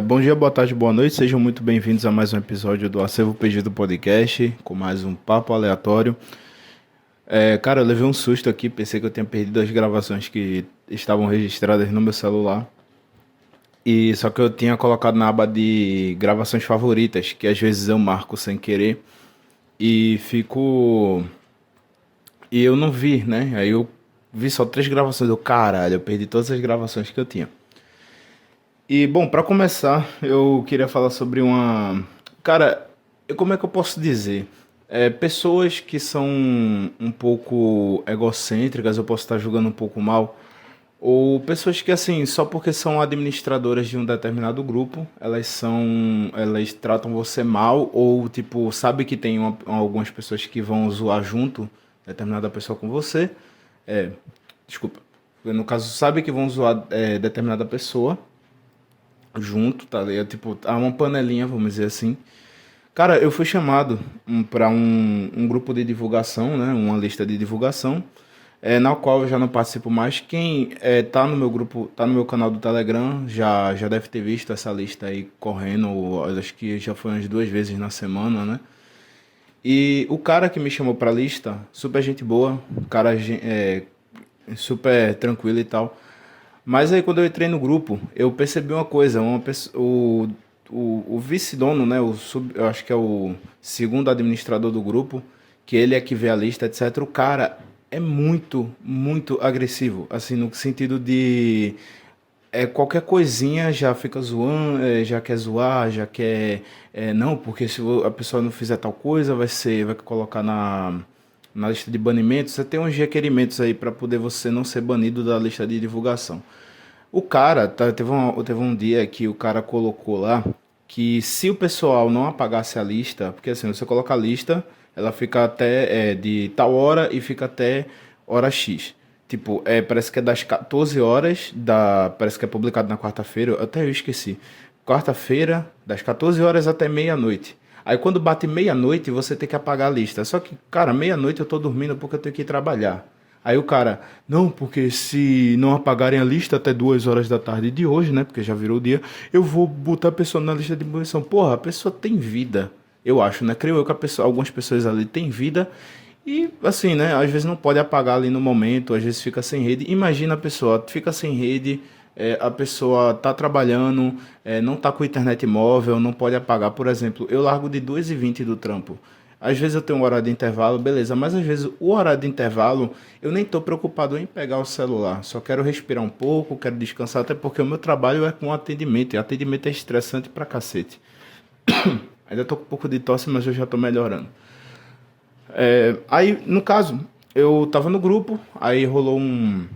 Bom dia, boa tarde, boa noite. Sejam muito bem-vindos a mais um episódio do Acervo Perdido Podcast, com mais um papo aleatório. Cara, eu levei um susto aqui, pensei que eu tinha perdido as gravações que estavam registradas no meu celular. E só que eu tinha colocado na aba de gravações favoritas, que às vezes eu marco sem querer e fico. E eu não vi, né? Aí eu vi só três gravações. Caralho, eu perdi todas as gravações que eu tinha. E, bom, para começar, eu queria falar sobre uma. Cara, como é que eu posso dizer? Pessoas que são um pouco egocêntricas, eu posso estar julgando um pouco mal, ou pessoas que, assim, só porque são administradoras de um determinado grupo, elas tratam você mal, ou, tipo, sabe que tem algumas pessoas que vão zoar junto determinada pessoa com você. É, desculpa. No caso, sabe que vão zoar determinada pessoa junto, tá ligado? Tipo, há uma panelinha, vamos dizer assim. Cara, eu fui chamado para um grupo de divulgação, né? Uma lista de divulgação, na qual eu já não participo mais. Quem tá no meu grupo, tá no meu canal do Telegram, já deve ter visto essa lista aí correndo, acho que já foi umas duas vezes na semana, né? E o cara que me chamou pra lista, super gente boa, cara super tranquilo e tal. Mas aí quando eu entrei no grupo, eu percebi uma coisa, o vice-dono, né, eu acho que é o segundo administrador do grupo, que ele é que vê a lista, etc. O cara é muito, muito agressivo, assim, no sentido de qualquer coisinha já fica zoando, já quer zoar, já quer, não, porque se a pessoa não fizer tal coisa, vai colocar na lista de banimentos. Você tem uns requerimentos aí para poder você não ser banido da lista de divulgação. O cara, teve um dia que o cara colocou lá que se o pessoal não apagasse a lista, porque assim, você coloca a lista, ela fica até de tal hora e fica até hora X. Tipo, parece que é das 14 horas, parece que é publicado na quarta-feira, até eu esqueci. Quarta-feira, das 14 horas até meia-noite. Aí quando bate meia-noite, você tem que apagar a lista. Só que, cara, meia-noite eu tô dormindo porque eu tenho que ir trabalhar. Aí o cara, não, porque se não apagarem a lista até 2 horas da tarde de hoje, né? Porque já virou o dia, eu vou botar a pessoa na lista de manutenção. Porra, a pessoa tem vida, eu acho, né? Creio eu que algumas pessoas ali têm vida e, assim, né? Às vezes não pode apagar ali no momento, às vezes fica sem rede. Imagina a pessoa, fica sem rede, a pessoa tá trabalhando, não tá com internet móvel, não pode apagar. Por exemplo, eu largo de 2h20 do trampo. Às vezes eu tenho um horário de intervalo, beleza, mas às vezes o horário de intervalo eu nem estou preocupado em pegar o celular. Só quero respirar um pouco, quero descansar, até porque o meu trabalho é com atendimento, e atendimento é estressante pra cacete. Ainda tô com um pouco de tosse, mas eu já tô melhorando. Aí, no caso, eu tava no grupo, aí rolou um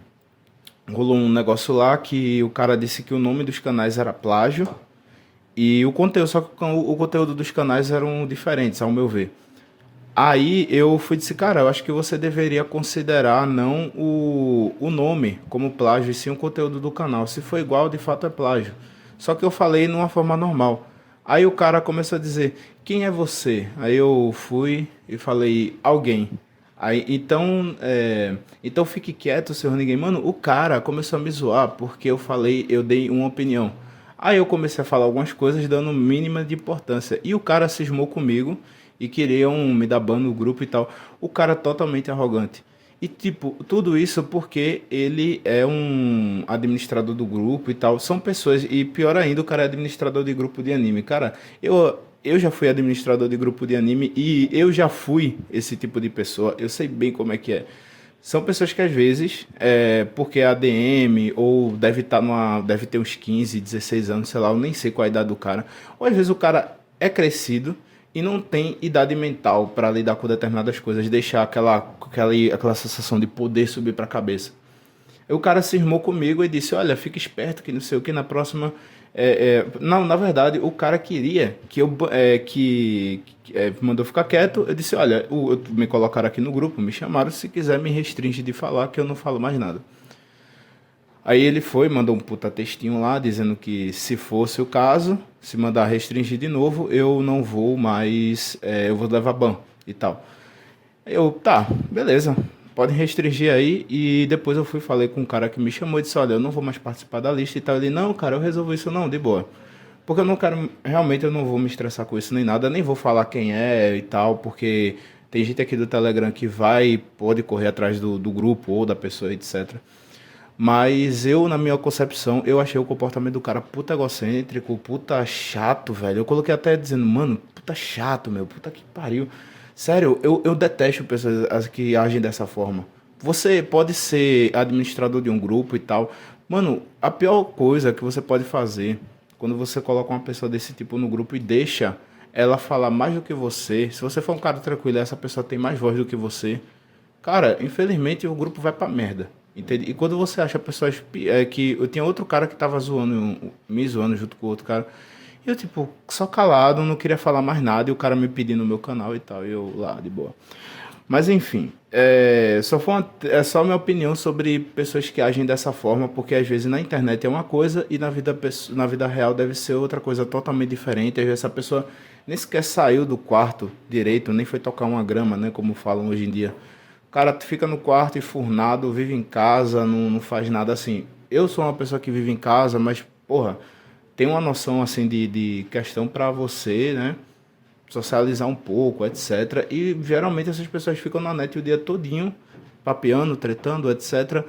negócio lá que o cara disse que o nome dos canais era plágio e o conteúdo, só que o conteúdo dos canais eram diferentes, ao meu ver. Aí eu fui disse, cara, eu acho que você deveria considerar não o nome como plágio, e sim o conteúdo do canal. Se for igual, de fato é plágio. Só que eu falei numa forma normal. Aí o cara começou a dizer, quem é você? Aí eu fui e falei, alguém. Aí, então fique quieto, senhor ninguém. Mano, o cara começou a me zoar porque eu dei uma opinião. Aí eu comecei a falar algumas coisas dando mínima de importância. E o cara cismou comigo e queriam me dar ban no grupo e tal. O cara totalmente arrogante. E tipo, tudo isso porque ele é um administrador do grupo e tal. São pessoas, e pior ainda, o cara é administrador de grupo de anime. Cara, eu já fui administrador de grupo de anime e eu já fui esse tipo de pessoa. Eu sei bem como é que é. São pessoas que às vezes, porque é ADM, ou deve ter uns 15, 16 anos, sei lá, eu nem sei qual é a idade do cara. Ou às vezes o cara é crescido e não tem idade mental para lidar com determinadas coisas, deixar aquela sensação de poder subir para a cabeça. Aí o cara cismou comigo e disse, olha, fica esperto que não sei o que na próxima. Não, na verdade, o cara queria que eu mandou ficar quieto. Eu disse, olha, me colocaram aqui no grupo, me chamaram, se quiser me restringe de falar que eu não falo mais nada. Aí ele foi, mandou um puta textinho lá, dizendo que se fosse o caso, se mandar restringir de novo, eu não vou mais, eu vou levar ban e tal. Tá, beleza, pode restringir aí. E depois falei com um cara que me chamou e disse, olha, eu não vou mais participar da lista e tal. Ele, não, cara, eu resolvo isso não, de boa. Porque eu não quero, realmente eu não vou me estressar com isso nem nada, nem vou falar quem é e tal, porque tem gente aqui do Telegram que pode correr atrás do grupo ou da pessoa, etc. Mas eu, na minha concepção, eu achei o comportamento do cara puta egocêntrico, puta chato, velho. Eu coloquei até dizendo, mano, puta chato, meu, puta que pariu. Sério, eu detesto pessoas que agem dessa forma. Você pode ser administrador de um grupo e tal. Mano, a pior coisa que você pode fazer quando você coloca uma pessoa desse tipo no grupo e deixa ela falar mais do que você. Se você for um cara tranquilo, essa pessoa tem mais voz do que você. Cara, infelizmente o grupo vai pra merda. Entende? E quando você acha pessoas que. Eu tinha outro cara que tava zoando, me zoando junto com o outro cara. E eu, tipo, só calado, não queria falar mais nada. E o cara me pedindo no meu canal e tal. E eu lá, de boa. Mas enfim, é só minha opinião sobre pessoas que agem dessa forma, porque às vezes na internet é uma coisa e na vida real deve ser outra coisa totalmente diferente. Às vezes essa pessoa nem sequer saiu do quarto direito, nem foi tocar uma grama, né, como falam hoje em dia. O cara fica no quarto enfurnado, vive em casa, não faz nada assim. Eu sou uma pessoa que vive em casa, mas, porra, tem uma noção assim de questão pra você, né? Socializar um pouco, etc. E geralmente essas pessoas ficam na net o dia todinho, papeando, tretando, etc.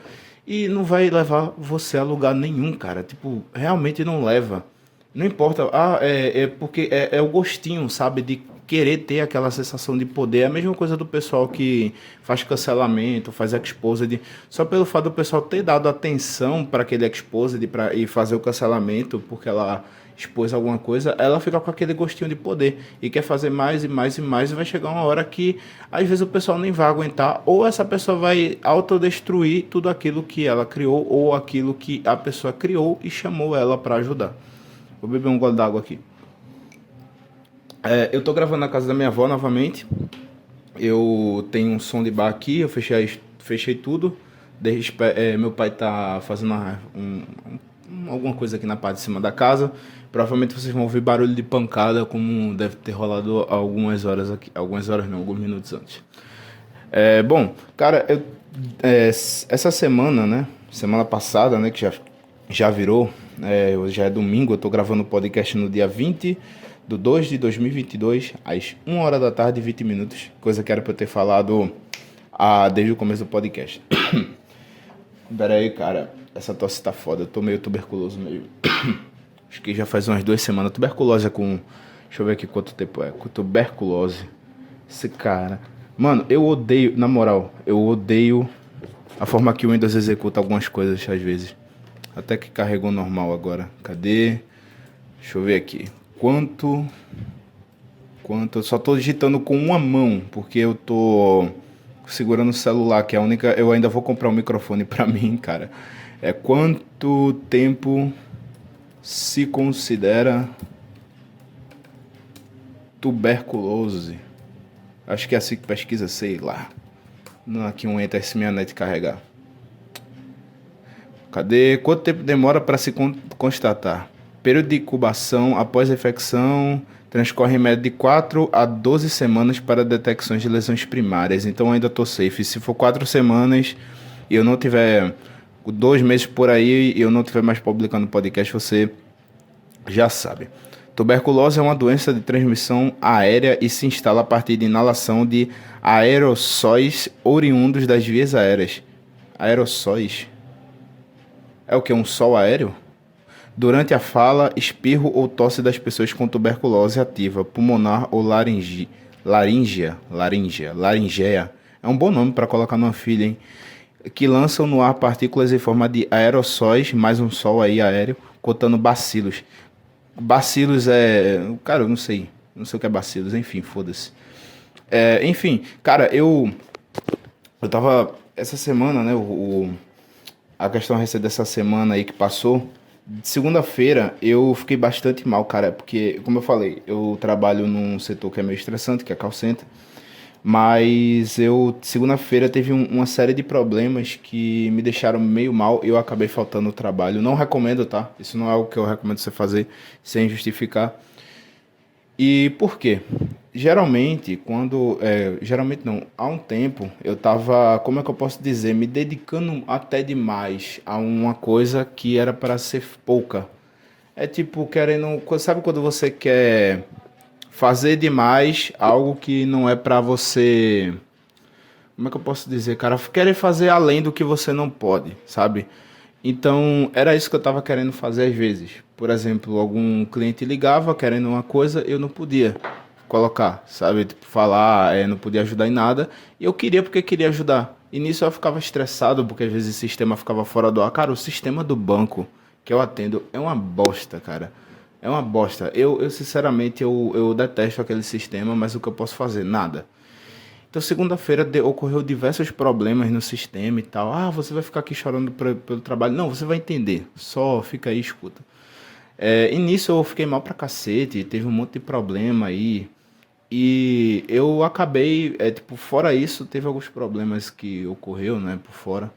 E não vai levar você a lugar nenhum, cara. Tipo, realmente não leva. Não importa. É porque é o gostinho, sabe? De querer ter aquela sensação de poder. É a mesma coisa do pessoal que faz cancelamento, faz exposed. Só pelo fato do pessoal ter dado atenção para aquele exposed e fazer o cancelamento, porque ela expôs alguma coisa, ela fica com aquele gostinho de poder e quer fazer mais e mais e mais, e vai chegar uma hora que às vezes o pessoal nem vai aguentar, ou essa pessoa vai autodestruir tudo aquilo que ela criou ou aquilo que a pessoa criou e chamou ela para ajudar. Vou beber um gole d'água aqui. Eu tô gravando na casa da minha avó novamente. Eu tenho um som de bar aqui, eu fechei tudo. Meu pai tá fazendo alguma coisa aqui na parte de cima da casa. Provavelmente vocês vão ouvir barulho de pancada, como deve ter rolado algumas horas aqui. Algumas horas não, alguns minutos antes. Bom, cara, essa semana, né? Semana passada, né? Que já virou. Hoje já é domingo, eu tô gravando o podcast no dia 20 de 2 de 2022, às 1 hora da tarde e 20 minutos. Coisa que era pra eu ter falado desde o começo do podcast. Pera aí, cara. Essa tosse tá foda. Eu tô meio tuberculoso meio. Acho que já faz umas 2 semanas. Tuberculose é com. Deixa eu ver aqui quanto tempo é. Com tuberculose. Esse cara. Mano, eu odeio. Na moral, eu odeio a forma que o Windows executa algumas coisas às vezes. Até que carregou normal agora. Cadê? Deixa eu ver aqui. Quanto. Eu só tô digitando com uma mão. Porque eu tô segurando o celular, que é a única. Eu ainda vou comprar um microfone pra mim, cara. Quanto tempo se considera tuberculose? Acho que é assim que pesquisa, sei lá. Não, aqui um enter se minha net carregar. Cadê? Quanto tempo demora para se constatar? Período de incubação após a infecção transcorre em média de 4 a 12 semanas para detecções de lesões primárias. Então ainda estou safe. Se for 4 semanas e eu não tiver 2 meses por aí e eu não estiver mais publicando podcast, você já sabe. Tuberculose é uma doença de transmissão aérea e se instala a partir de inalação de aerossóis oriundos das vias aéreas. Aerossóis? É o que? Um sol aéreo? Durante a fala, espirro ou tosse das pessoas com tuberculose ativa, pulmonar ou laríngea. É um bom nome para colocar numa filha, hein? Que lançam no ar partículas em forma de aerossóis, mais um sol aí aéreo, contando bacilos. Bacilos cara, eu não sei. Não sei o que é bacilos, enfim, foda-se. Enfim, cara, eu tava. Essa semana, né? A questão recente dessa semana aí que passou. Segunda-feira eu fiquei bastante mal, cara, porque, como eu falei, eu trabalho num setor que é meio estressante, que é call center, mas segunda-feira, teve uma série de problemas que me deixaram meio mal e eu acabei faltando o trabalho. Não recomendo, tá? Isso não é algo que eu recomendo você fazer sem justificar. E por quê? Geralmente, geralmente não, há um tempo eu tava, como é que eu posso dizer, me dedicando até demais a uma coisa que era para ser pouca. É tipo, querendo. Sabe quando você quer fazer demais algo que não é pra você. Como é que eu posso dizer, cara? Querer fazer além do que você não pode, sabe? Então, era isso que eu tava querendo fazer às vezes. Por exemplo, algum cliente ligava querendo uma coisa, eu não podia colocar, sabe? Tipo, falar, não podia ajudar em nada. E eu queria porque queria ajudar. E nisso eu ficava estressado, porque às vezes o sistema ficava fora do ar. Cara, o sistema do banco que eu atendo é uma bosta, cara. É uma bosta. Eu sinceramente, eu detesto aquele sistema, mas o que eu posso fazer? Nada. Então, segunda-feira ocorreu diversos problemas no sistema e tal. Ah, você vai ficar aqui chorando pelo trabalho. Não, você vai entender. Só fica aí e escuta. E nisso eu fiquei mal pra cacete, teve um monte de problema aí. E eu acabei, tipo, fora isso, teve alguns problemas que ocorreu, né, por fora.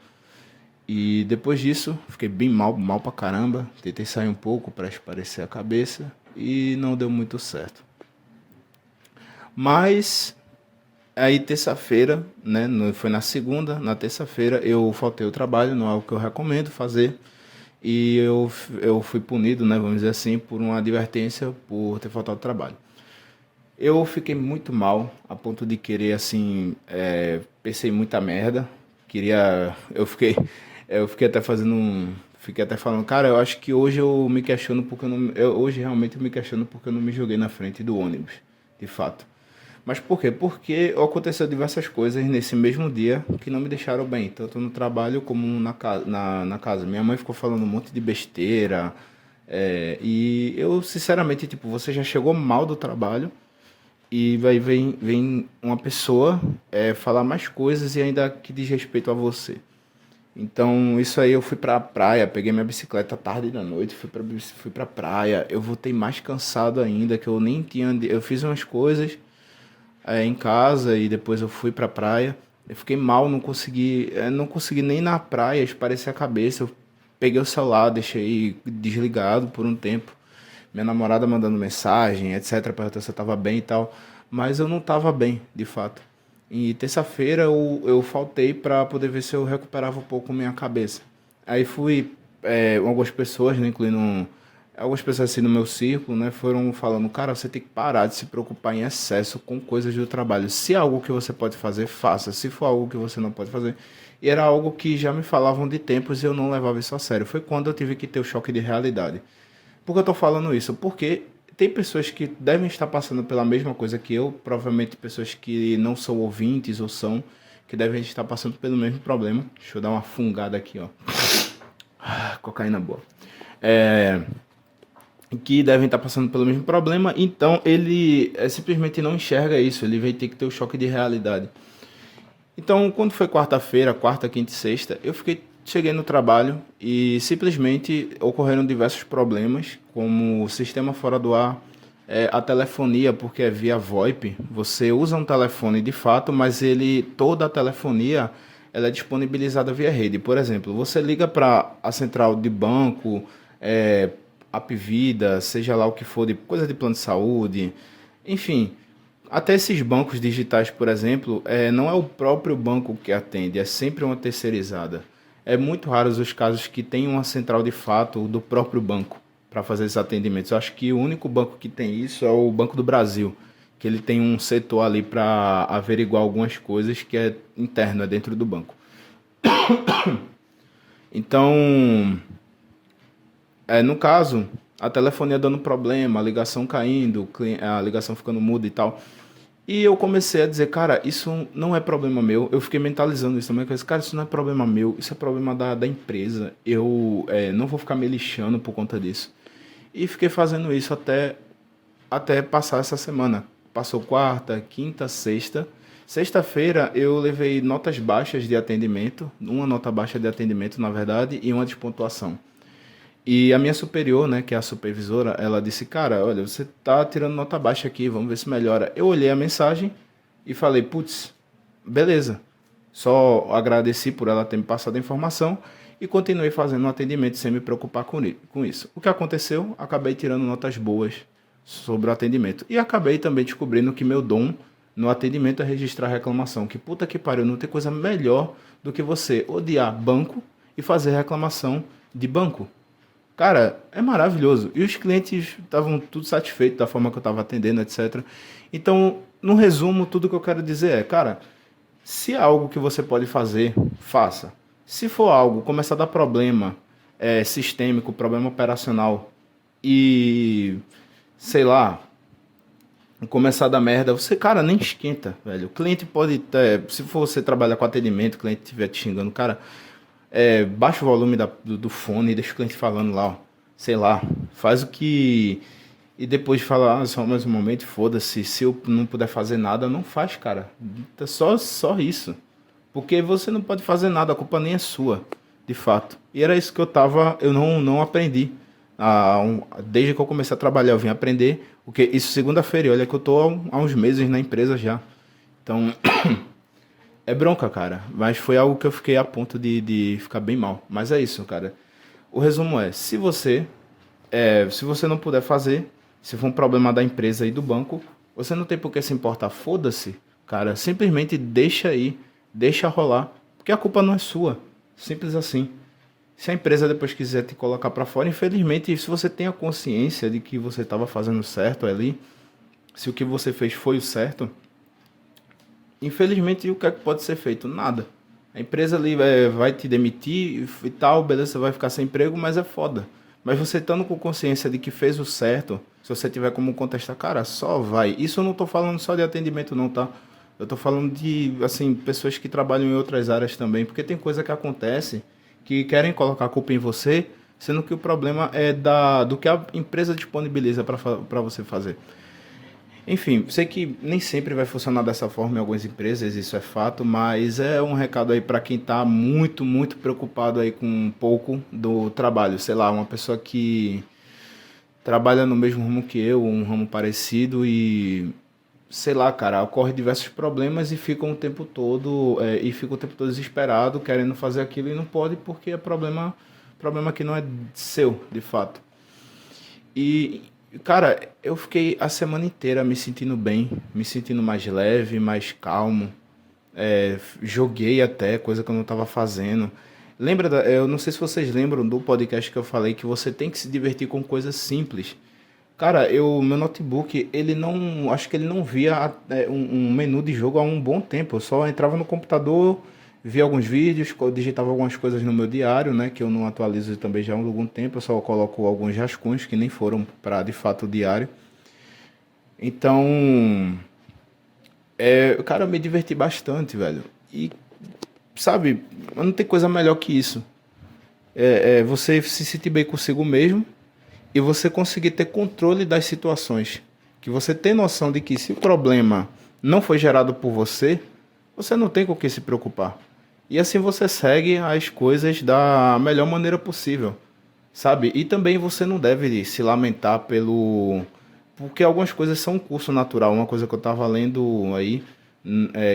E depois disso, fiquei bem mal, mal pra caramba. Tentei sair um pouco pra espairecer a cabeça e não deu muito certo. Mas aí terça-feira, né, foi na segunda, na terça-feira eu faltei o trabalho, não é o que eu recomendo fazer. E eu fui punido, né, vamos dizer assim, por uma advertência por ter faltado o trabalho. Eu fiquei muito mal, a ponto de querer, assim, pensei muita merda. Eu fiquei até fazendo fiquei até falando, cara, eu acho que hoje eu me questiono porque hoje realmente eu me questiono porque eu não me joguei na frente do ônibus, de fato. Mas por quê? Porque aconteceu diversas coisas nesse mesmo dia que não me deixaram bem, tanto no trabalho como na casa. Minha mãe ficou falando um monte de besteira, e eu, sinceramente, tipo, você já chegou mal do trabalho e vem uma pessoa falar mais coisas e ainda que diz respeito a você. Então, isso aí eu fui pra praia, peguei minha bicicleta tarde da noite, fui pra praia. Eu voltei mais cansado ainda, que eu nem tinha. Eu fiz umas coisas em casa e depois eu fui pra praia. Eu fiquei mal, não consegui nem ir na praia esparecer a cabeça. Eu peguei o celular, deixei desligado por um tempo. Minha namorada mandando mensagem, etc, perguntando se eu tava bem e tal, mas eu não tava bem, de fato. E terça-feira eu faltei para poder ver se eu recuperava um pouco minha cabeça. Aí fui, algumas pessoas, né, incluindo algumas pessoas assim no meu círculo, né, foram falando, cara, você tem que parar de se preocupar em excesso com coisas do trabalho. Se é algo que você pode fazer, faça. Se for algo que você não pode fazer. E era algo que já me falavam de tempos e eu não levava isso a sério. Foi quando eu tive que ter o choque de realidade. Por que eu tô falando isso? Porque tem pessoas que devem estar passando pela mesma coisa que eu, provavelmente pessoas que não são ouvintes ou são, que devem estar passando pelo mesmo problema. Deixa eu dar uma fungada aqui, ó. Cocaína boa. É, que devem estar passando pelo mesmo problema, então ele simplesmente não enxerga isso, ele vai ter que ter o choque de realidade. Então, quando foi quarta-feira, quarta, quinta e sexta, cheguei no trabalho e simplesmente ocorreram diversos problemas, como o sistema fora do ar, a telefonia, porque é via VoIP. Você usa um telefone de fato, mas toda a telefonia ela é disponibilizada via rede. Por exemplo, você liga para a central de banco, Apvida, seja lá o que for, de coisa de plano de saúde, enfim, até esses bancos digitais, por exemplo, não é o próprio banco que atende, é sempre uma terceirizada. É muito raros os casos que tem uma central de fato do próprio banco para fazer esses atendimentos. Eu acho que o único banco que tem isso é o Banco do Brasil, que ele tem um setor ali para averiguar algumas coisas que é interno, é dentro do banco. Então, no caso, a telefonia dando problema, a ligação caindo, a ligação ficando muda e tal. E eu comecei a dizer, cara, isso não é problema meu. Eu fiquei mentalizando isso também. Eu disse, cara, isso não é problema meu, isso é problema da empresa. Eu não vou ficar me lixando por conta disso. E fiquei fazendo isso até passar essa semana. Passou quarta, quinta, sexta. Sexta-feira eu levei notas baixas de atendimento, uma nota baixa de atendimento, na verdade, e uma de pontuação. E a minha superior, né, que é a supervisora, ela disse, cara, olha, você tá tirando nota baixa aqui, vamos ver se melhora. Eu olhei a mensagem e falei, putz, beleza. Só agradeci por ela ter me passado a informação e continuei fazendo um atendimento sem me preocupar com isso. O que aconteceu? Acabei tirando notas boas sobre o atendimento. E acabei também descobrindo que meu dom no atendimento é registrar reclamação. Que puta que pariu, não tem coisa melhor do que você odiar banco e fazer reclamação de banco. Cara, é maravilhoso. E os clientes estavam tudo satisfeitos da forma que eu estava atendendo, etc. Então, no resumo, tudo que eu quero dizer é, cara, se é algo que você pode fazer, faça. Se for algo, começar a dar problema sistêmico, problema operacional e, sei lá, começar a dar merda, você, cara, nem esquenta, velho. O cliente pode ter, se for você trabalhar com atendimento, o cliente estiver te xingando, cara, baixa o volume do fone e deixa o cliente falando lá, ó. Sei lá, faz o que. E depois fala, só mais um momento, foda-se, se eu não puder fazer nada, não faz, cara. É só isso. Porque você não pode fazer nada, a culpa nem é sua, de fato. E era isso que eu não aprendi. Desde que eu comecei a trabalhar, eu vim aprender. Porque isso segunda-feira, e olha que eu tô há uns meses na empresa já. Então, é bronca, cara. Mas foi algo que eu fiquei a ponto de ficar bem mal. Mas é isso, cara. O resumo é, se você não puder fazer, se for um problema da empresa e do banco, você não tem por que se importar, foda-se, cara, simplesmente deixa aí, deixa rolar, porque a culpa não é sua, simples assim. Se a empresa depois quiser te colocar pra fora, infelizmente, se você tem a consciência de que você estava fazendo certo ali, se o que você fez foi o certo, infelizmente, o que é que pode ser feito? Nada. A empresa ali vai te demitir e tal, beleza, você vai ficar sem emprego, mas é foda. Mas você estando com consciência de que fez o certo, se você tiver como contestar, cara, só vai. Isso eu não tô falando só de atendimento não, tá? Eu tô falando de, assim, pessoas que trabalham em outras áreas também, porque tem coisa que acontece que querem colocar a culpa em você, sendo que o problema é do que a empresa disponibiliza para você fazer. Enfim, sei que nem sempre vai funcionar dessa forma em algumas empresas, isso é fato, mas é um recado aí para quem está muito, muito preocupado aí com um pouco do trabalho. Sei lá, uma pessoa que trabalha no mesmo ramo que eu, um ramo parecido e sei lá, cara, ocorre diversos problemas e fica o tempo todo desesperado, querendo fazer aquilo e não pode porque é problema que não é seu, de fato. E, cara, eu fiquei a semana inteira me sentindo bem, me sentindo mais leve, mais calmo. Joguei até, coisa que eu não estava fazendo. Eu não sei se vocês lembram do podcast que eu falei que você tem que se divertir com coisas simples. Cara, meu notebook, ele não, acho que ele não via um menu de jogo há um bom tempo. Eu só entrava no computador, via alguns vídeos, digitava algumas coisas no meu diário, né, que eu não atualizo também já há algum tempo. Eu só coloco alguns rascunhos que nem foram para de fato o diário. Então, cara, eu me diverti bastante, velho. E, sabe, não tem coisa melhor que isso. Você se sentir bem consigo mesmo e você conseguir ter controle das situações. Que você tem noção de que se o problema não foi gerado por você, você não tem com o que se preocupar. E assim você segue as coisas da melhor maneira possível, sabe? E também você não deve se lamentar porque algumas coisas são um curso natural. Uma coisa que eu estava lendo aí,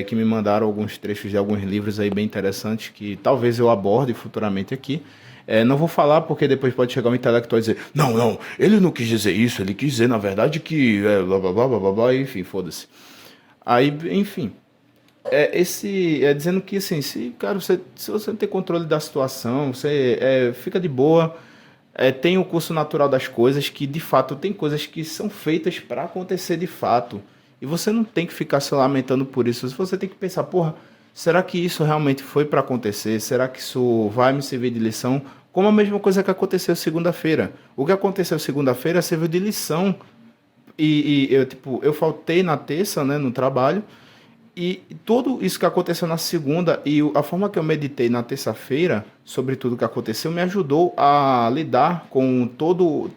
que me mandaram alguns trechos de alguns livros aí bem interessantes, que talvez eu aborde futuramente aqui. Não vou falar porque depois pode chegar um intelectual e dizer não, não, ele não quis dizer isso, ele quis dizer na verdade que blá blá blá blá blá, blá, enfim, foda-se. Aí, enfim, dizendo que assim, cara, se você não tem controle da situação, você fica de boa, tem o curso natural das coisas, que de fato tem coisas que são feitas para acontecer de fato. E você não tem que ficar se lamentando por isso. Você tem que pensar, porra, será que isso realmente foi para acontecer? Será que isso vai me servir de lição? Como a mesma coisa que aconteceu segunda-feira. O que aconteceu segunda-feira serviu de lição. E eu faltei na terça, né, no trabalho. E tudo isso que aconteceu na segunda e a forma que eu meditei na terça-feira sobre tudo que aconteceu me ajudou a lidar com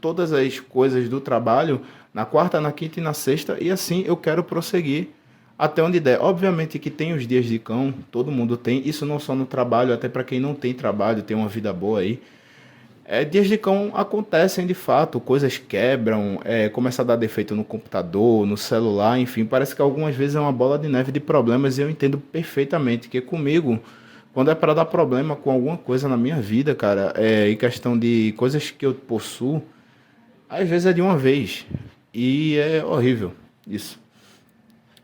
todas as coisas do trabalho na quarta, na quinta e na sexta. E assim eu quero prosseguir até onde der. Obviamente que tem os dias de cão, todo mundo tem. Isso não só no trabalho, até para quem não tem trabalho, tem uma vida boa aí. Dias de cão acontecem de fato, coisas quebram, começa a dar defeito no computador, no celular, enfim, parece que algumas vezes é uma bola de neve de problemas e eu entendo perfeitamente que comigo, quando é para dar problema com alguma coisa na minha vida, cara, em questão de coisas que eu possuo, às vezes é de uma vez e é horrível isso.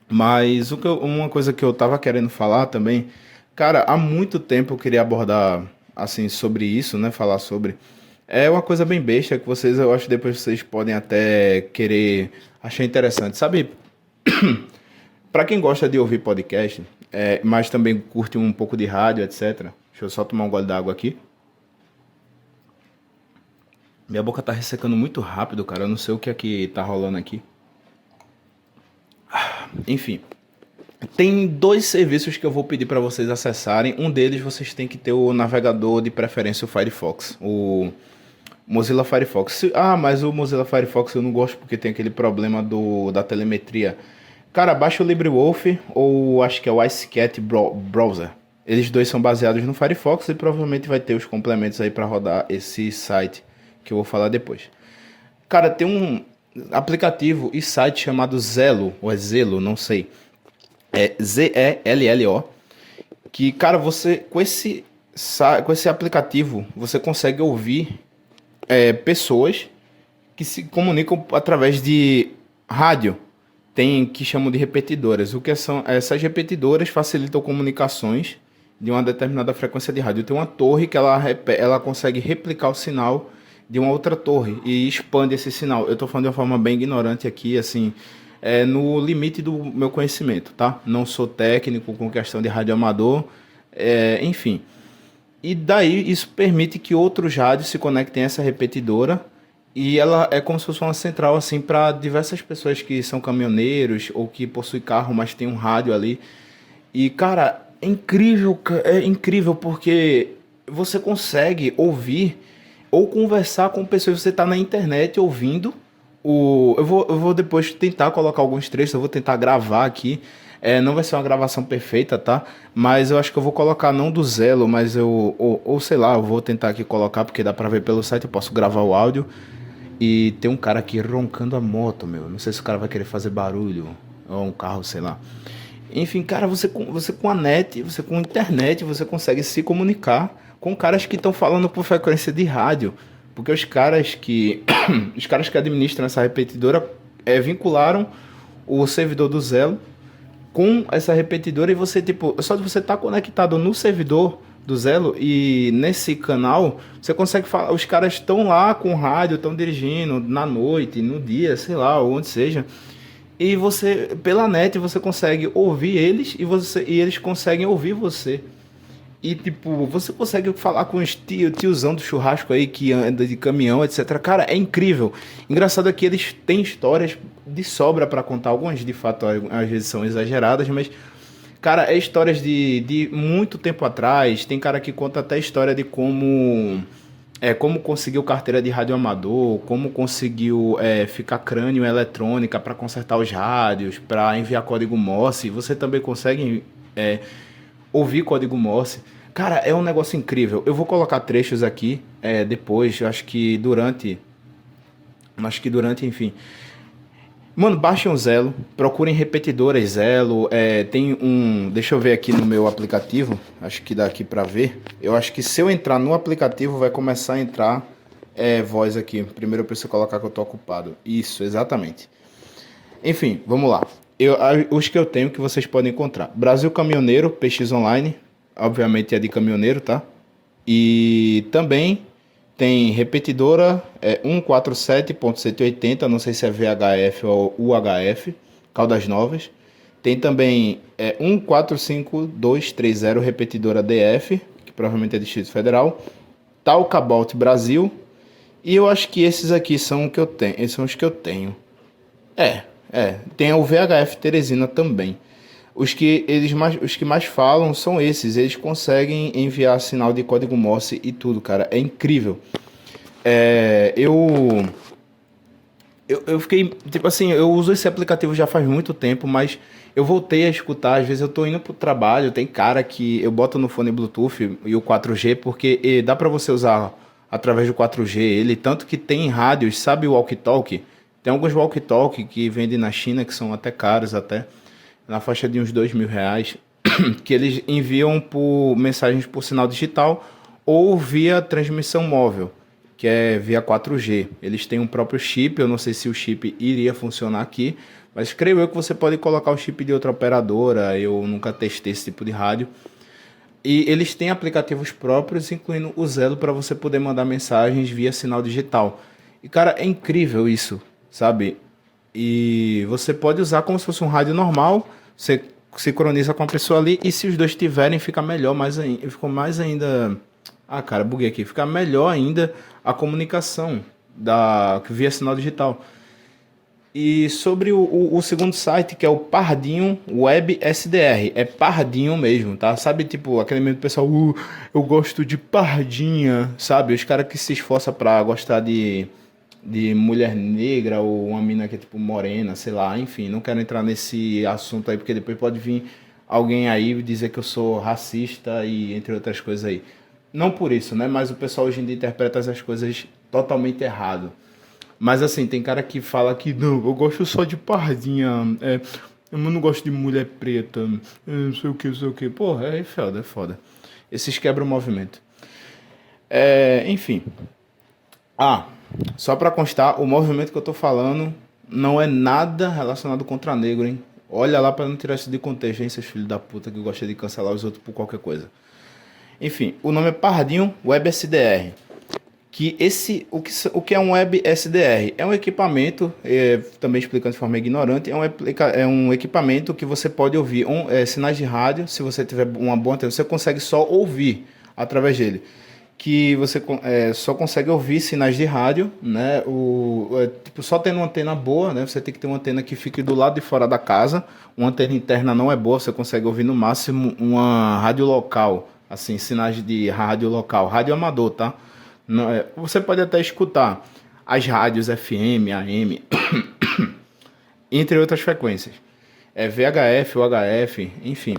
Mas uma coisa que eu tava querendo falar também, cara, há muito tempo eu queria abordar assim sobre isso, né, falar sobre É uma coisa bem besta que vocês, eu acho que depois vocês podem até querer achar interessante. Sabe, para quem gosta de ouvir podcast, mas também curte um pouco de rádio, etc. Deixa eu só tomar um gole d'água aqui. Minha boca tá ressecando muito rápido, cara. Eu não sei o que é que tá rolando aqui. Enfim, tem dois serviços que eu vou pedir para vocês acessarem. Um deles vocês têm que ter o navegador de preferência, o Firefox, o Mozilla Firefox. Mas o Mozilla Firefox eu não gosto porque tem aquele problema da telemetria. Cara, baixa o LibreWolf ou acho que é o IceCat Browser. Eles dois são baseados no Firefox e provavelmente vai ter os complementos aí para rodar esse site que eu vou falar depois. Cara, tem um aplicativo e site chamado Zello, ou é Zelo, não sei. É Zelllo, que, cara, você com esse aplicativo, você consegue ouvir pessoas que se comunicam através de rádio. Tem que chamam de repetidoras. O que são essas repetidoras facilitam comunicações de uma determinada frequência de rádio. Tem uma torre que ela consegue replicar o sinal de uma outra torre e expande esse sinal. Eu estou falando de uma forma bem ignorante aqui, assim, no limite do meu conhecimento, tá? Não sou técnico com questão de rádio amador, enfim. E daí isso permite que outros rádios se conectem a essa repetidora e ela é como se fosse uma central assim para diversas pessoas que são caminhoneiros ou que possuem carro, mas tem um rádio ali. E cara, é incrível porque você consegue ouvir ou conversar com pessoas. Você está na internet ouvindo eu vou depois tentar colocar alguns trechos, eu vou tentar gravar aqui. Não vai ser uma gravação perfeita, tá? Mas eu acho que eu vou colocar não do Zelo, mas ou sei lá, eu vou tentar aqui colocar, porque dá pra ver pelo site, eu posso gravar o áudio. E tem um cara aqui roncando a moto, meu. Não sei se o cara vai querer fazer barulho, ou um carro, sei lá. Enfim, cara, você com a net, você com a internet, você consegue se comunicar com caras que estão falando por frequência de rádio. Porque os caras que os caras que administram essa repetidora vincularam o servidor do Zelo com essa repetidora e você, tipo, só de você estar conectado no servidor do Zelo e nesse canal, você consegue falar, os caras estão lá com o rádio, estão dirigindo na noite, no dia, sei lá, onde seja. E você, pela net, você consegue ouvir eles e eles conseguem ouvir você. E, tipo, você consegue falar com os tiozão do churrasco aí que anda de caminhão, etc. Cara, é incrível. Engraçado é que eles têm histórias de sobra pra contar. Algumas, de fato, às vezes são exageradas, mas, cara, é histórias de muito tempo atrás. Tem cara que conta até a história de como conseguiu carteira de radioamador, como conseguiu ficar crânio eletrônica para consertar os rádios, para enviar código Morse. Você também consegue ouvir código Morse. Cara, é um negócio incrível. Eu vou colocar trechos aqui depois, enfim. Mano, baixem o Zelo, procurem repetidoras Zelo, tem deixa eu ver aqui no meu aplicativo, acho que dá aqui pra ver. Eu acho que se eu entrar no aplicativo vai começar a entrar voz aqui. Primeiro eu preciso colocar que eu tô ocupado. Isso, exatamente. Enfim, vamos lá. Os que eu tenho que vocês podem encontrar. Brasil Caminhoneiro, PX Online, obviamente é de caminhoneiro, tá? E também tem repetidora 147.180, não sei se é VHF ou UHF, Caldas Novas. Tem também 145230, repetidora DF, que provavelmente é Distrito Federal. Talcabout Brasil. E eu acho que esses aqui são o que eu tenho. Esses são os que eu tenho. Tem o VHF Teresina também. Os que mais falam são esses. Eles conseguem enviar sinal de código Morse e tudo, cara. É incrível. Eu fiquei, tipo assim, eu uso esse aplicativo já faz muito tempo, mas eu voltei a escutar. Às vezes eu tô indo pro trabalho, tem cara que eu boto no fone Bluetooth e o 4G, porque dá pra você usar através do 4G ele, tanto que tem rádios, sabe o walkie-talkie? Tem alguns walkie-talkie que vendem na China, que são até caros, até na faixa de uns R$ 2.000, que eles enviam por mensagens por sinal digital ou via transmissão móvel, que é via 4G. Eles têm um próprio chip, eu não sei se o chip iria funcionar aqui, mas creio eu que você pode colocar o chip de outra operadora. Eu nunca testei esse tipo de rádio. E eles têm aplicativos próprios, incluindo o Zelo, para você poder mandar mensagens via sinal digital. E, cara, é incrível isso, sabe? E você pode usar como se fosse um rádio normal, você sincroniza com a pessoa ali, e se os dois tiverem, fica melhor, mais ainda, ficou mais ainda... Ah, cara, buguei aqui. Fica melhor ainda a comunicação via sinal digital. E sobre o segundo site, que é o Pardinho Web SDR. É Pardinho mesmo, tá? Sabe, tipo, aquele mesmo pessoal, eu gosto de pardinha, sabe? Os caras que se esforçam pra gostar de mulher negra ou uma mina que é tipo morena, sei lá, enfim. Não quero entrar nesse assunto aí, porque depois pode vir alguém aí dizer que eu sou racista e entre outras coisas aí. Não por isso, né? Mas o pessoal hoje em dia interpreta essas coisas totalmente errado. Mas assim, tem cara que fala que não, eu gosto só de pardinha, eu não gosto de mulher preta, não sei o que, não sei o que. Porra, é foda, é foda. Esses quebram o movimento. Enfim. Ah, só pra constar, o movimento que eu tô falando não é nada relacionado contra negro, hein? Olha lá pra não tirar isso de contexto, hein, seus filhos da puta que gostam de cancelar os outros por qualquer coisa. Enfim, o nome é Pardinho Web SDR. O que é um Web SDR? É um equipamento, também explicando de forma ignorante, é um equipamento que você pode ouvir sinais de rádio. Se você tiver uma boa antena, você consegue só ouvir através dele. Que você só consegue ouvir sinais de rádio, né? Tipo, só tendo uma antena boa, né? Você tem que ter uma antena que fique do lado de fora da casa. Uma antena interna não é boa, você consegue ouvir no máximo uma rádio local, assim, sinais de rádio local, rádio amador, tá? Você pode até escutar as rádios FM, AM, entre outras frequências. VHF, UHF, enfim.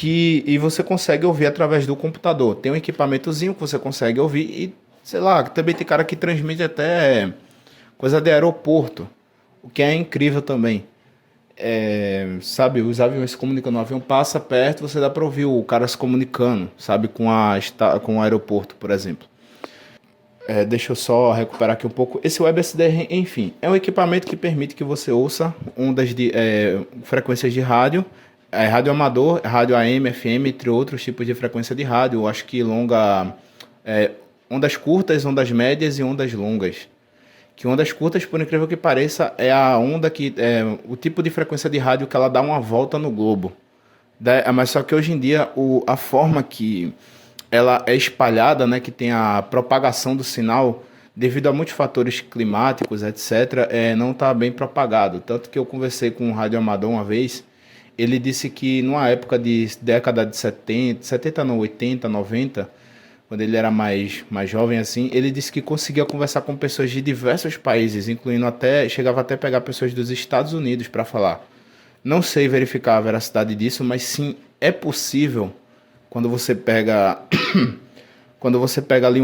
E você consegue ouvir através do computador. Tem um equipamentozinho que você consegue ouvir e, sei lá, também tem cara que transmite até coisa de aeroporto, o que é incrível também. Sabe, os aviões se comunicando, o avião passa perto, você dá para ouvir o cara se comunicando, sabe, com o aeroporto, por exemplo. Deixa eu só recuperar aqui um pouco. Esse WebSDR, enfim, é um equipamento que permite que você ouça ondas de frequências de rádio, rádio amador, rádio AM, FM, entre outros tipos de frequência de rádio. Eu acho que ondas curtas, ondas médias e ondas longas. Que ondas curtas, por incrível que pareça, é a onda que o tipo de frequência de rádio que ela dá uma volta no globo. Mas só que hoje em dia a forma que ela é espalhada, né, que tem a propagação do sinal, devido a muitos fatores climáticos, etc., não está bem propagado. Tanto que eu conversei com um radioamador uma vez, ele disse que numa época de década de 70 não, 80, 90, quando ele era mais jovem assim, ele disse que conseguia conversar com pessoas de diversos países, incluindo chegava até a pegar pessoas dos Estados Unidos para falar. Não sei verificar a veracidade disso, mas sim, é possível quando você pega ali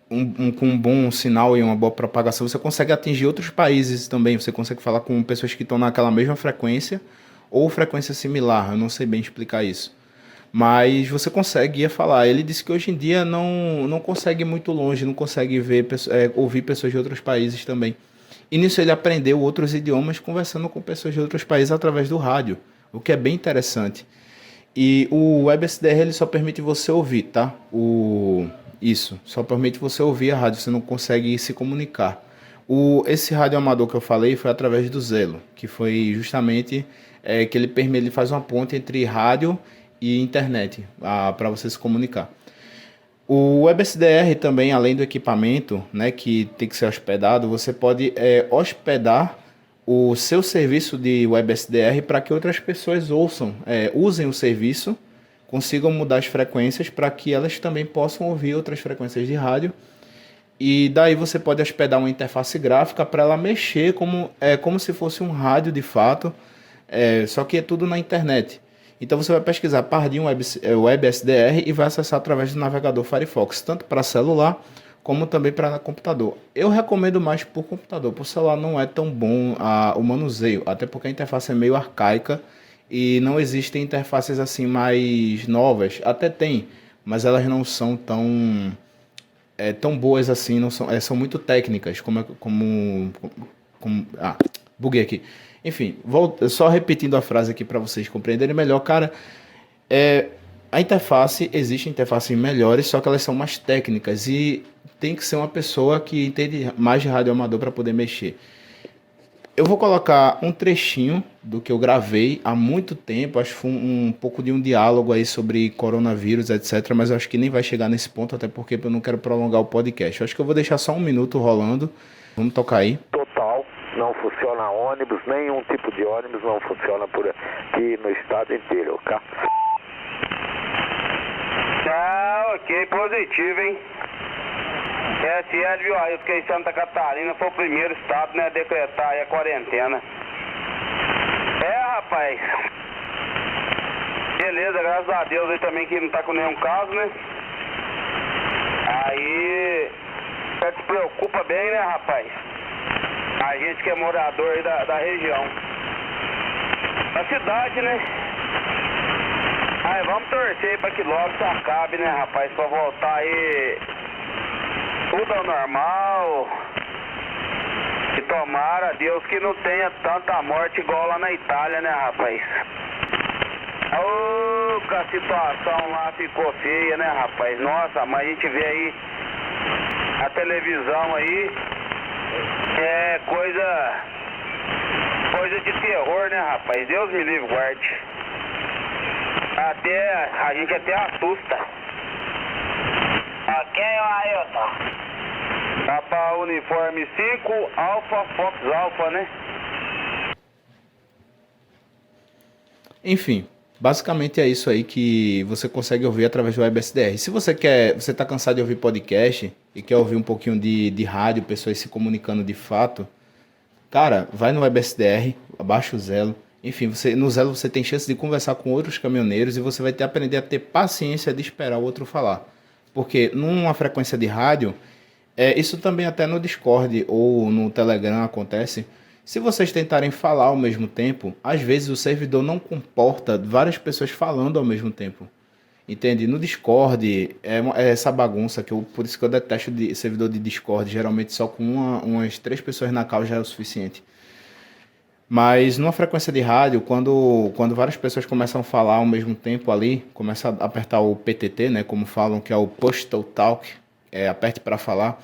com um bom sinal e uma boa propagação, você consegue atingir outros países também. Você consegue falar com pessoas que estão naquela mesma frequência ou frequência similar. Eu não sei bem explicar isso. Mas você consegue falar. Ele disse que hoje em dia não consegue ir muito longe, não consegue ouvir pessoas de outros países também. E nisso ele aprendeu outros idiomas conversando com pessoas de outros países através do rádio, o que é bem interessante. E o WebSDR ele só permite você ouvir, tá? Isso, só permite você ouvir a rádio, você não consegue se comunicar. Esse rádio amador que eu falei foi através do Zelo, que foi justamente que ele faz uma ponte entre rádio e internet para você se comunicar. O WebSDR também, além do equipamento, né, que tem que ser hospedado, você pode hospedar o seu serviço de WebSDR para que outras pessoas usem o serviço, consigam mudar as frequências para que elas também possam ouvir outras frequências de rádio. E daí você pode hospedar uma interface gráfica para ela mexer como se fosse um rádio de fato, só que é tudo na internet. Então você vai pesquisar Pardinho WebSDR e vai acessar através do navegador Firefox, tanto para celular como também para computador. Eu recomendo mais por computador, por celular não é tão bom o manuseio, até porque a interface é meio arcaica e não existem interfaces assim mais novas. Até tem, mas elas não são tão boas assim, não são muito técnicas, buguei aqui. Enfim, só repetindo a frase aqui para vocês compreenderem melhor, cara. A interface, existe interfaces melhores, só que elas são mais técnicas e tem que ser uma pessoa que entende mais de rádio amador para poder mexer. Eu vou colocar um trechinho do que eu gravei há muito tempo, acho que foi um pouco de um diálogo aí sobre coronavírus, etc, mas eu acho que nem vai chegar nesse ponto, até porque eu não quero prolongar o podcast. Eu acho que eu vou deixar só um minuto rolando. Vamos tocar aí. Total, não funciona ônibus, nenhum tipo de ônibus não funciona por aqui no estado inteiro, ok? Ah, ok, positivo, hein? SL, viu? Aí eu fiquei em Santa Catarina, foi o primeiro estado, né, a decretar aí a quarentena. Rapaz. Beleza, graças a Deus aí também que não tá com nenhum caso, né? Aí, você se preocupa bem, né, rapaz? A gente que é morador aí da região. Da cidade, né? Aí, vamos torcer aí pra que logo isso acabe, né, rapaz? Pra voltar aí tudo ao normal. E tomara a Deus que não tenha tanta morte igual lá na Itália, né, rapaz? Ô, que a situação lá ficou feia, né, rapaz? Nossa, mas a gente vê aí a televisão aí, é coisa de terror, né, rapaz? Deus me livre, guarde. A gente até assusta. Ok, Ailton. Papa Uniforme 5, Alpha Fox Alpha, né? Enfim, basicamente é isso aí que você consegue ouvir através do WebSDR. Se você está cansado de ouvir podcast e quer ouvir um pouquinho de rádio, pessoas se comunicando de fato, cara, vai no WebSDR, abaixa o Zelo. Enfim, no Zelo você tem chance de conversar com outros caminhoneiros e você vai aprender a ter paciência de esperar o outro falar. Porque numa frequência de rádio, isso também até no Discord ou no Telegram acontece. Se vocês tentarem falar ao mesmo tempo, às vezes o servidor não comporta várias pessoas falando ao mesmo tempo. Entende? No Discord é essa bagunça, por isso que eu detesto servidor de Discord. Geralmente só com umas 3 pessoas na call já é o suficiente. Mas numa frequência de rádio, quando várias pessoas começam a falar ao mesmo tempo ali, começa a apertar o PTT, né, como falam, que é o Push to Talk, aperte para falar,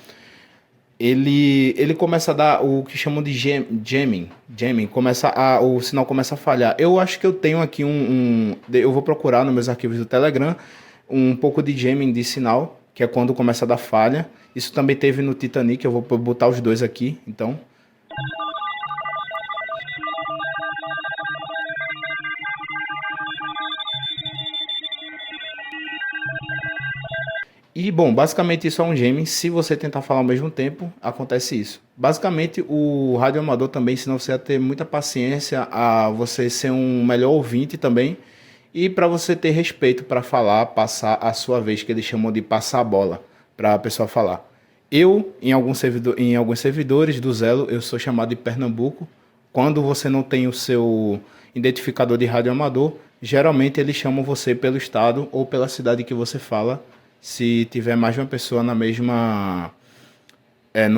ele começa a dar o que chamam de jamming, o sinal começa a falhar. Eu acho que eu tenho aqui eu vou procurar nos meus arquivos do Telegram um pouco de jamming de sinal, que é quando começa a dar falha. Isso também teve no Titanic, eu vou botar os dois aqui, então. E, bom, basicamente isso é um jamming. Se você tentar falar ao mesmo tempo, acontece isso. Basicamente, o rádio amador também ensina você a ter muita paciência, a você ser um melhor ouvinte também, e para você ter respeito para falar, passar a sua vez, que eles chamam de passar a bola, para a pessoa falar. Eu, em alguns servidores do Zelo, eu sou chamado de Pernambuco. Quando você não tem o seu identificador de rádio amador, geralmente eles chamam você pelo estado ou pela cidade que você fala, se tiver mais de uma pessoa no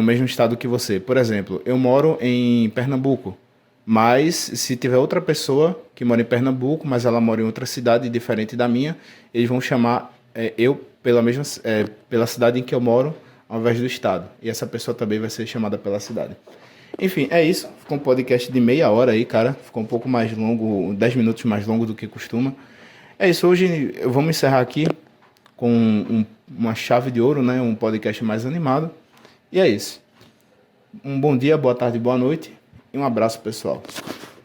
mesmo estado que você. Por exemplo, eu moro em Pernambuco, mas se tiver outra pessoa que mora em Pernambuco, mas ela mora em outra cidade diferente da minha, eles vão chamar eu pela cidade em que eu moro, ao invés do estado. E essa pessoa também vai ser chamada pela cidade. Enfim, é isso. Ficou um podcast de meia hora aí, cara. Ficou um pouco mais longo, 10 minutos mais longo do que costuma. É isso. Hoje vamos encerrar aqui com uma chave de ouro, né? Um podcast mais animado. E é isso. Um bom dia, boa tarde, boa noite e um abraço, pessoal.